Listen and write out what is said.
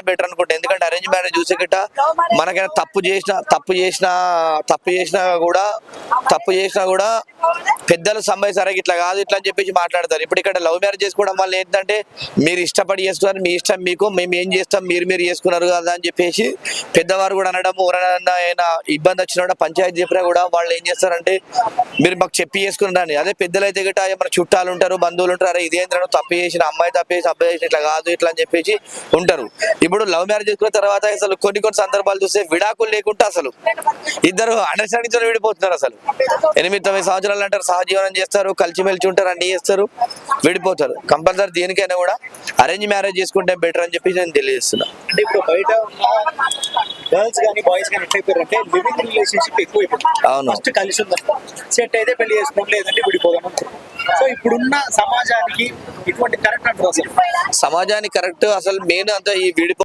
Better అనుకుంటా. ఎందుకంటే arrange marriage చూసే గిట్ట మనకైనా తప్పు చేసినా కూడా పెద్దలు సంభాయిస్తారా ఇట్లా కాదు ఇట్లా అని చెప్పేసి మాట్లాడతారు. ఇప్పుడు ఇక్కడ లవ్ మ్యారేజ్ చేసుకోవడం వల్ల ఏంటంటే మీరు ఇష్టపడి చేసుకున్నారు, మీ ఇష్టం మీకు, మేము ఏం చేస్తాం మీరు చేసుకున్నారు కదా అని చెప్పేసి పెద్దవారు కూడా అనడం. ఎవరైనా ఇబ్బంది వచ్చినా కూడా పంచాయతీ చెప్పినా కూడా వాళ్ళు ఏం చేస్తారంటే మీరు మాకు చెప్పి చేసుకున్నారని. అదే పెద్దలు అయితే గిట్ట మన చుట్టాలు ఉంటారు, బంధువులు ఉంటారు, అరే ఇదేంద్ర తప్పు చేసిన అమ్మాయి అబ్బాయి చేసిన ఇట్లా కాదు ఇట్లా అని చెప్పేసి ఉంటారు. ఇప్పుడు లవ్ మ్యారేజ్ చేసుకున్న తర్వాత అసలు కొన్ని సందర్భాలు చూస్తే విడాకులు లేకుండా అసలు ఇద్దరు అండర్స్టాండింగ్ తో విడిపోతున్నారు. అసలు 8-9 సంవత్సరాలు అంటారు, సహజీవనం చేస్తారు, కలిసిమెలిసి ఉంటారు, అన్ని చేస్తారు, విడిపోతారు. కంపల్సరీ దేనికైనా కూడా అరేంజ్ మ్యారేజ్ చేసుకుంటే బెటర్ అని చెప్పి నేను తెలియజేస్తున్నా. అంటే ఇప్పుడు బయట గర్ల్స్ కానీ బాయ్స్ కానీ ఎట్లయిపోయారంటే లివింగ్ రిలేషన్షిప్ ఎక్కువైపోయింది. అవును, ఫస్ట్ కలిసి ఉందాం, సెట్ అయితే పెళ్లి చేసుకోవడం, లేదంటే విడిపోదాం. సో ఇప్పుడున్న సమాజానికి ఇటువంటి కరెక్ట్ అంటారు. అసలు సమాజానికి కరెక్ట్ అసలు మెయిన్ అంతా ఈ